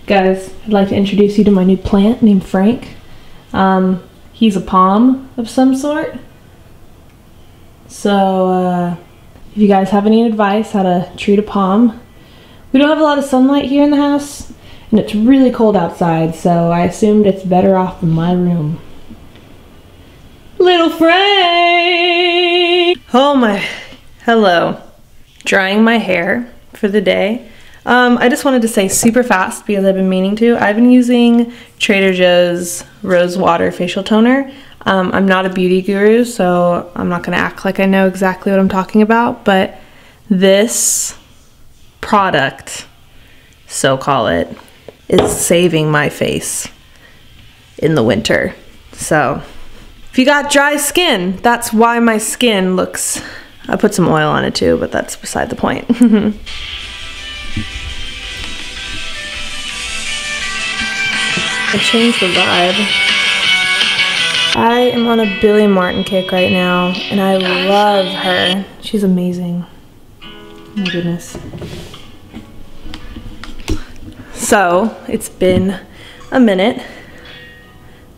Guys, I'd like to introduce you to my new plant named Frank. He's a palm of some sort. So, if you guys have any advice how to treat a palm, we don't have a lot of sunlight here in the house, and it's really cold outside, so I assumed it's better off in my room. Little Frank! Oh my, hello. Drying my hair for the day. I just wanted to say super fast because I've been meaning to. I've been using Trader Joe's Rose Water Facial Toner. I'm not a beauty guru, so I'm not gonna act like I know exactly what I'm talking about, but this product, so call it, is saving my face in the winter. So if you got dry skin, that's why my skin looks, I put some oil on it too, but that's beside the point. I changed the vibe. I am on a Billy Martin kick right now, and I love her. She's amazing. Oh my goodness. So, it's been a minute.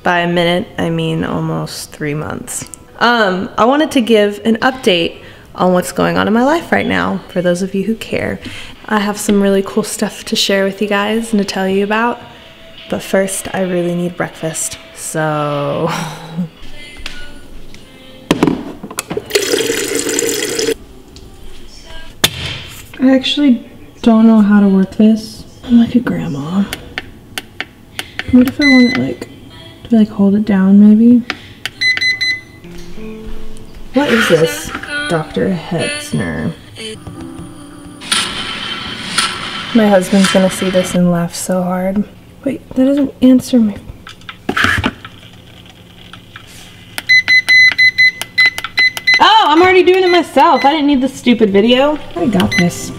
By a minute, I mean almost 3 months. I wanted to give an update on what's going on in my life right now, for those of you who care. I have some really cool stuff to share with you guys and to tell you about. But first, I really need breakfast, so... I actually don't know how to work this. I'm like a grandma. What if I want it like, to like hold it down maybe? What is this? Dr. Hetzner. My husband's gonna see this and laugh so hard. Wait, that doesn't answer me. Oh, I'm already doing it myself. I didn't need this stupid video. I got this.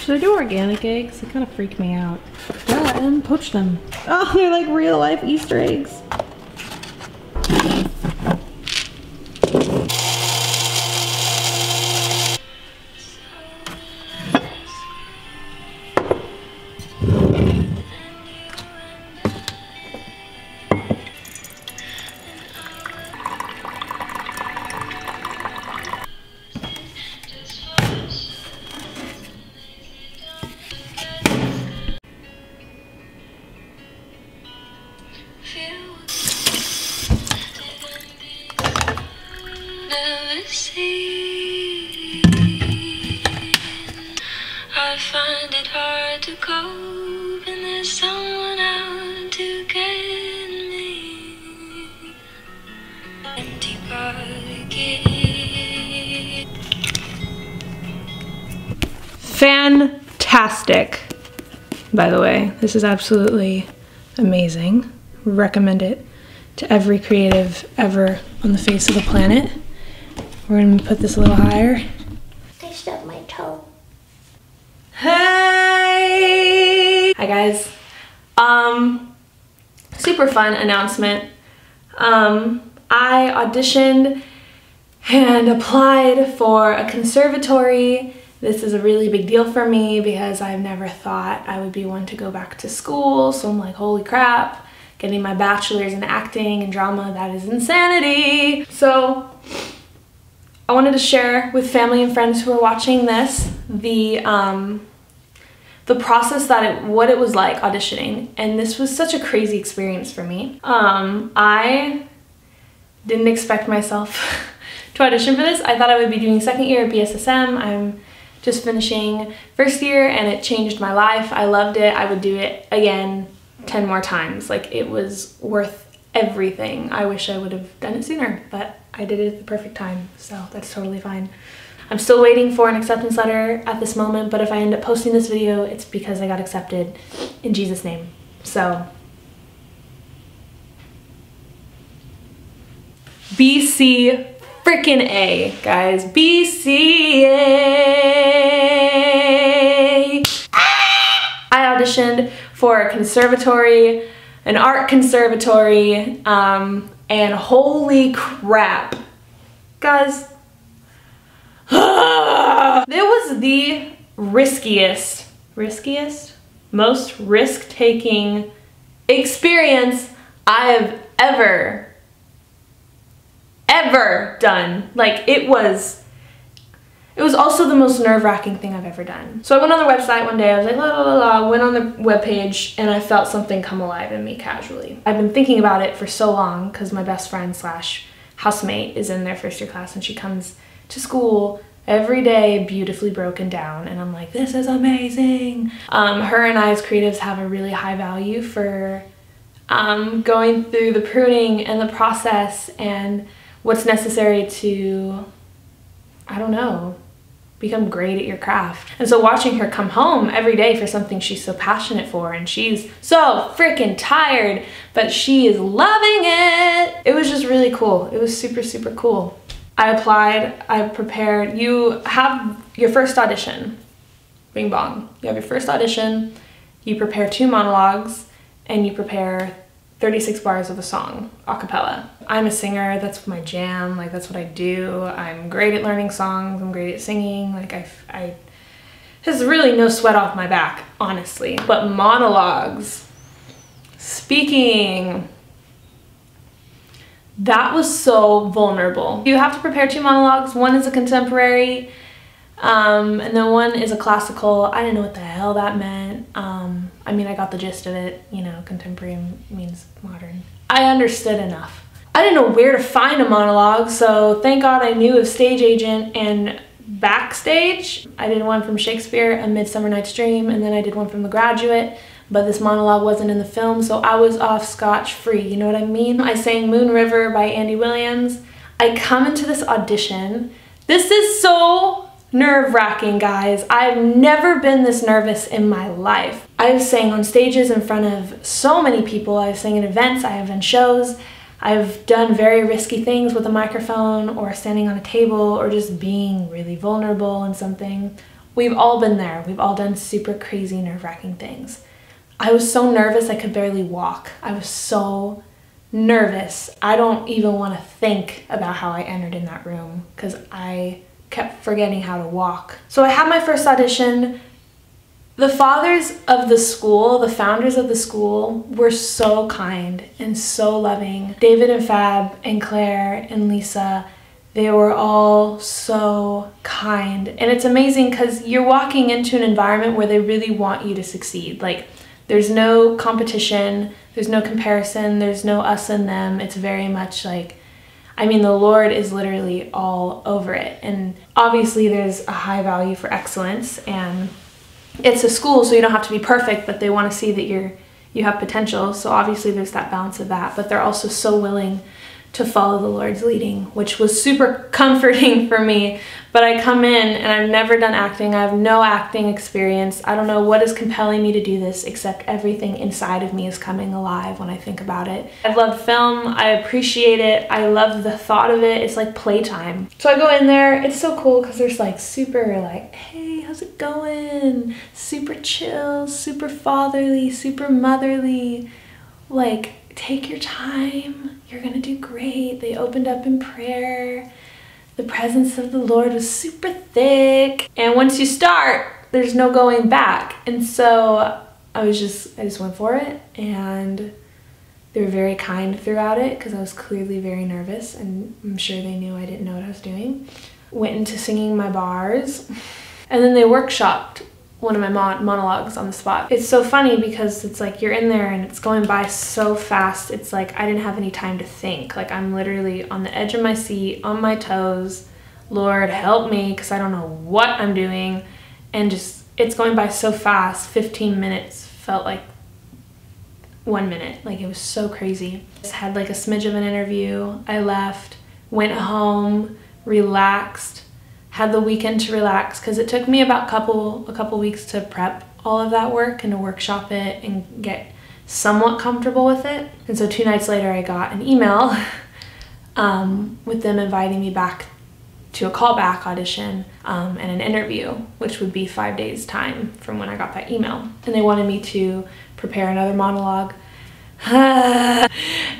Should I do organic eggs? They kind of freak me out. Yeah, and poach them. Oh, they're like real life Easter eggs. I find it hard to cope, and there's someone out to get me. Empty pocket. Fantastic. By the way, this is absolutely amazing. Recommend it to every creative ever on the face of the planet. We're gonna put this a little higher. I stubbed my toe. Hey! Hi guys. Super fun announcement. I auditioned and applied for a conservatory. This is a really big deal for me because I've never thought I would be one to go back to school. So I'm like, holy crap, getting my bachelor's in acting and drama, that is insanity. So I wanted to share with family and friends who are watching this the process what it was like auditioning, and this was such a crazy experience for me. I didn't expect myself to audition for this. I thought I would be doing second year at BSSM. I'm just finishing first year, and it changed my life. I loved it. I would do it again 10 more times. Like, it was worth everything. I wish I would have done it sooner, but I did it at the perfect time, so that's totally fine. I'm still waiting for an acceptance letter at this moment, but if I end up posting this video, it's because I got accepted in Jesus' name. So, BC frickin' A, guys. BCA! I auditioned for a conservatory, an art conservatory, And holy crap, guys, it was the riskiest, most risk-taking experience I have ever done. Like, it was also the most nerve-wracking thing I've ever done. So I went on their website one day, I was like, la la la la, went on the webpage, and I felt something come alive in me casually. I've been thinking about it for so long because my best friend slash housemate is in their first year class, and she comes to school every day beautifully broken down, and I'm like, this is amazing. Her and I as creatives have a really high value for going through the pruning and the process and what's necessary to, I don't know, become great at your craft. And so watching her come home every day for something she's so passionate for, and she's so freaking tired, but she is loving it. It was just really cool. It was super, super cool. I applied, I prepared. You have your first audition, bing bong. You have your first audition, you prepare 2 monologues, and you prepare 36 bars of a song, a cappella. I'm a singer, that's my jam, like that's what I do. I'm great at learning songs, I'm great at singing, like there's really no sweat off my back, honestly. But monologues, speaking, that was so vulnerable. You have to prepare 2 monologues. One is a contemporary, and then one is a classical. I didn't know what the hell that meant. I mean, I got the gist of it, you know, contemporary means modern. I understood enough. I didn't know where to find a monologue, so thank God I knew of Stage Agent and Backstage. I did one from Shakespeare, A Midsummer Night's Dream, and then I did one from The Graduate, but this monologue wasn't in the film, so I was off scotch-free, you know what I mean? I sang Moon River by Andy Williams. I come into this audition. This is so nerve-wracking, guys. I've never been this nervous in my life. I've sang on stages in front of so many people. I've sang in events, I have done shows, I've done very risky things with a microphone or standing on a table or just being really vulnerable in something. We've all been there. We've all done super crazy, nerve-wracking things. I was so nervous I could barely walk. I was so nervous. I don't even want to think about how I entered in that room because I kept forgetting how to walk. So I had my first audition. The fathers of the school, the founders of the school, were so kind and so loving. David and Fab and Claire and Lisa, they were all so kind. And it's amazing because you're walking into an environment where they really want you to succeed. Like, there's no competition, there's no comparison, there's no us and them. It's very much like, I mean, the Lord is literally all over it. And obviously there's a high value for excellence, and it's a school, so you don't have to be perfect, but they want to see that you have potential. So obviously there's that balance of that, but they're also so willing to follow the Lord's leading, which was super comforting for me. But I come in and I've never done acting. I have no acting experience. I don't know what is compelling me to do this, except everything inside of me is coming alive when I think about it. I love film. I appreciate it. I love the thought of it. It's like playtime. So I go in there. It's so cool because there's like super like, hey, how's it going? Super chill, super fatherly, super motherly. Like, take your time. You're gonna do great. They opened up in prayer. The presence of the Lord was super thick. And once you start, there's no going back. And so I just went for it, and they were very kind throughout it because I was clearly very nervous, and I'm sure they knew I didn't know what I was doing. Went into singing my bars, and then they workshopped one of my monologues on the spot. It's so funny because it's like you're in there and it's going by so fast. It's like I didn't have any time to think. Like, I'm literally on the edge of my seat, on my toes. Lord, help me, because I don't know what I'm doing. And just, it's going by so fast. 15 minutes felt like 1 minute. Like, it was so crazy. Just had like a smidge of an interview. I left, went home, relaxed, had the weekend to relax, because it took me about a couple weeks to prep all of that work and to workshop it and get somewhat comfortable with it. And so 2 nights later I got an email with them inviting me back to a callback audition and an interview, which would be 5 days time from when I got that email. And they wanted me to prepare another monologue And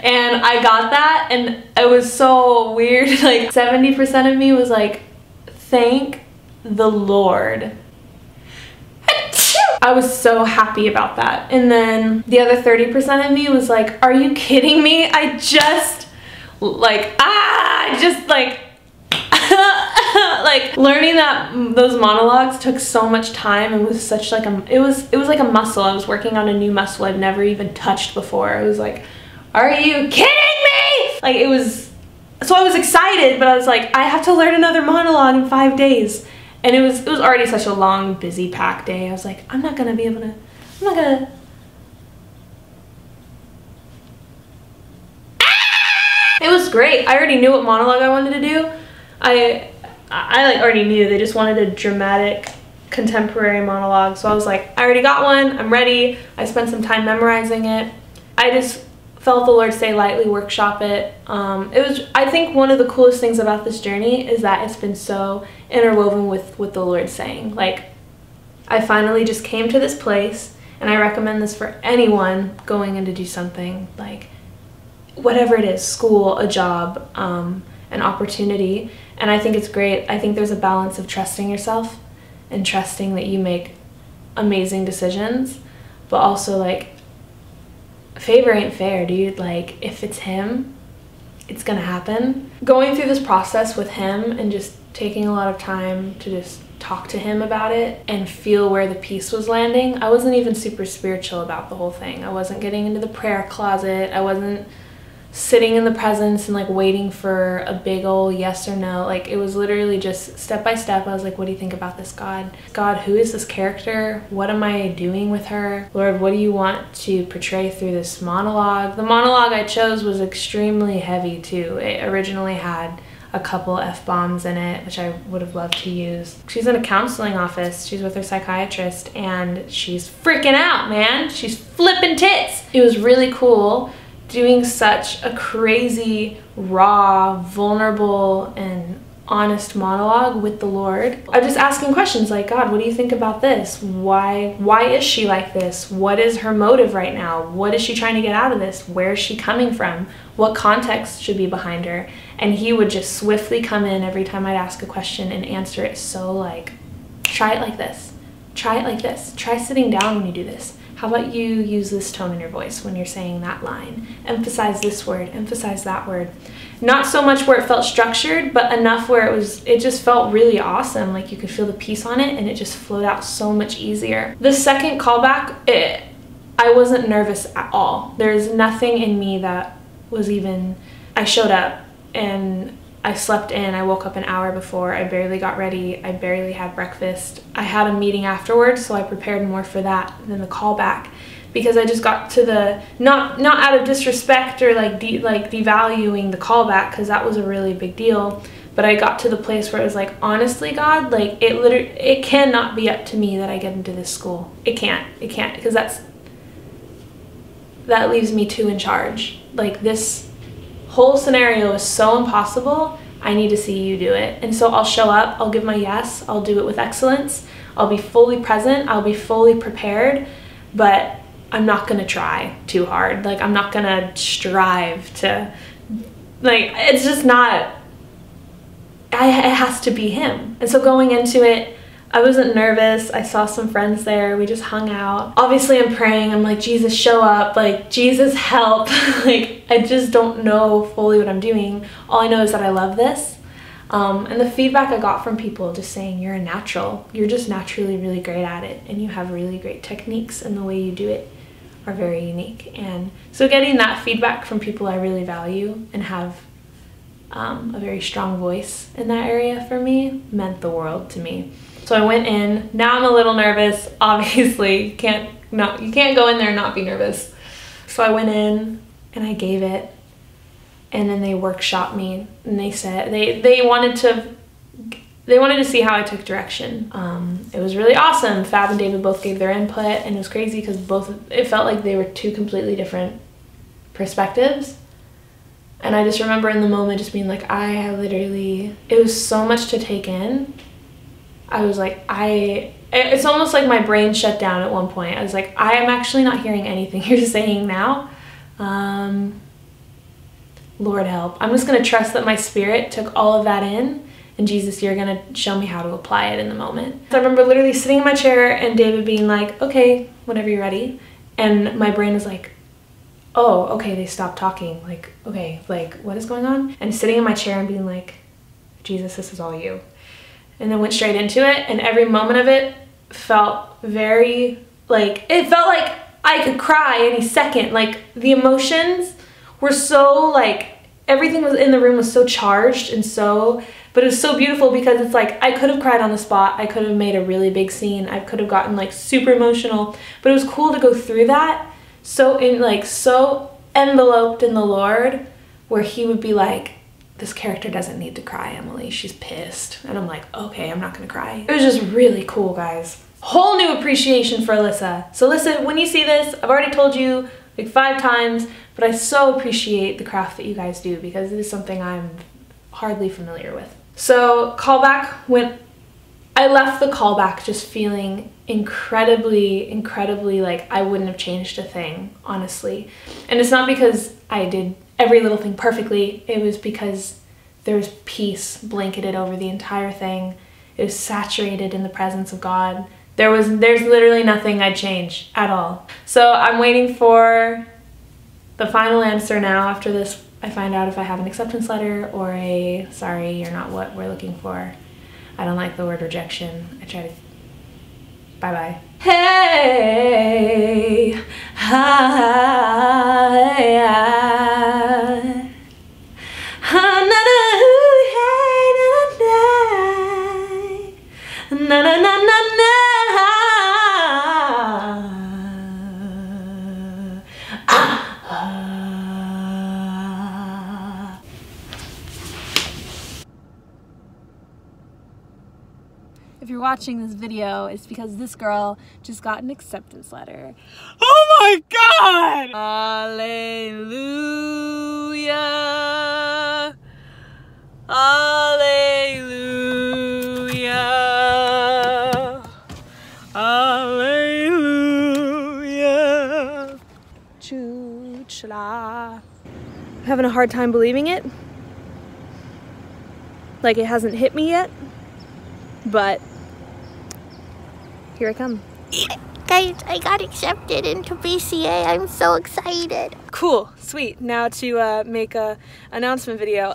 I got that, and it was so weird. Like 70% of me was like, thank the Lord. I was so happy about that. And then the other 30% of me was like, are you kidding me? I just like like learning that those monologues took so much time and was such like it was like a muscle. I was working on a new muscle I'd never even touched before. I was like, are you kidding me? Like it was, so I was excited, but I was like, I have to learn another monologue in 5 days. And it was already such a long, busy, packed day. I was like, I'm not gonna. It was great. I already knew what monologue I wanted to do. I like already knew. They just wanted a dramatic, contemporary monologue. So I was like, I already got one. I'm ready. I spent some time memorizing it. I just felt the Lord say lightly workshop it. I think one of the coolest things about this journey is that it's been so interwoven with what the Lord's saying. Like, I finally just came to this place, and I recommend this for anyone going in to do something, like whatever it is, school, a job, an opportunity. And I think it's great. I think there's a balance of trusting yourself and trusting that you make amazing decisions, but also like, favor ain't fair, dude. Like, if it's him, it's gonna happen. Going through this process with him and just taking a lot of time to just talk to him about it and feel where the peace was landing. I wasn't even super spiritual about the whole thing. I wasn't getting into the prayer closet. I wasn't sitting in the presence and like waiting for a big old yes or no. Like, it was literally just step by step. I was like, what do you think about this, God? God, who is this character? What am I doing with her? Lord, what do you want to portray through this monologue? The monologue I chose was extremely heavy too. It originally had a couple F-bombs in it, which I would have loved to use. She's in a counseling office. She's with her psychiatrist, and she's freaking out, man. She's flipping tits. It was really cool doing such a crazy, raw, vulnerable, and honest monologue with the Lord. I'm just asking questions like, God, what do you think about this? Why is she like this? What is her motive right now? What is she trying to get out of this? Where is she coming from? What context should be behind her? And he would just swiftly come in every time I'd ask a question and answer it. So like, try it like this. Try it like this. Try sitting down when you do this. How about you use this tone in your voice when you're saying that line? Emphasize this word, emphasize that word. Not so much where it felt structured, but enough where it just felt really awesome. Like you could feel the peace on it and it just flowed out so much easier. The second callback, I wasn't nervous at all. There's nothing in me that was even, I showed up and I slept in. I woke up an hour before. I barely got ready. I barely had breakfast. I had a meeting afterwards, so I prepared more for that than the callback, because I just got to the, not out of disrespect or like devaluing the callback, because that was a really big deal, but I got to the place where it was like, honestly, God, like it cannot be up to me that I get into this school. It can't, because that leaves me too in charge. Like, this whole scenario is so impossible. I need to see you do it. And so I'll show up, I'll give my yes, I'll do it with excellence, I'll be fully present, I'll be fully prepared, but I'm not gonna try too hard. Like, I'm not gonna strive to, like, it's just not, it has to be him. And so going into it, I wasn't nervous. I saw some friends there. We just hung out. Obviously, I'm praying. I'm like, Jesus, show up. Like, Jesus, help. Like, I just don't know fully what I'm doing. All I know is that I love this. And the feedback I got from people just saying, you're a natural. You're just naturally really great at it. And you have really great techniques. And the way you do it are very unique. And so getting that feedback from people I really value and have a very strong voice in that area for me meant the world to me. So I went in. Now I'm a little nervous. Obviously, you can't go in there and not be nervous. So I went in and I gave it, and then they workshopped me, and they said they wanted to see how I took direction. It was really awesome. Fab and David both gave their input, and it was crazy because it felt like they were two completely different perspectives. And I just remember in the moment just being like, it was so much to take in. I was like, it's almost like my brain shut down at one point. I was like, I am actually not hearing anything you're saying now. Lord help. I'm just gonna trust that my spirit took all of that in, and Jesus, you're gonna show me how to apply it in the moment. So I remember literally sitting in my chair and David being like, okay, whenever you're ready. And my brain was like, oh, okay, they stopped talking. Like, okay, like, what is going on? And sitting in my chair and being like, Jesus, this is all you. And then went straight into it, and every moment of it felt very, like, it felt like I could cry any second. Like, the emotions were so, like, everything was in the room was so charged and so, but it was so beautiful because it's like, I could have cried on the spot, I could have made a really big scene, I could have gotten like super emotional, but it was cool to go through that so enveloped in the Lord, where he would be like, this character doesn't need to cry, Emily, she's pissed. And I'm like, okay, I'm not gonna cry. It was just really cool, guys. Whole new appreciation for Alyssa. So listen, when you see this, I've already told you like 5 times, but I so appreciate the craft that you guys do because it is something I'm hardly familiar with. So callback, when I left the callback just feeling incredibly like I wouldn't have changed a thing, honestly. And it's not because I did every little thing perfectly, it was because there was peace blanketed over the entire thing. It was saturated in the presence of God. There's literally nothing I'd change at all. So I'm waiting for the final answer now. After this, I find out if I have an acceptance letter or a, sorry, you're not what we're looking for. I don't like the word rejection. I try to, bye-bye. Hey, hi, na na na na na. If you're watching this video, it's because this girl just got an acceptance letter. Oh my God! Hallelujah. Hallelujah. Hallelujah. Choo-chla. I'm having a hard time believing it. Like it hasn't hit me yet. But here I come. Guys, I got accepted into BCA. I'm so excited. Cool, sweet. Now to make a announcement video.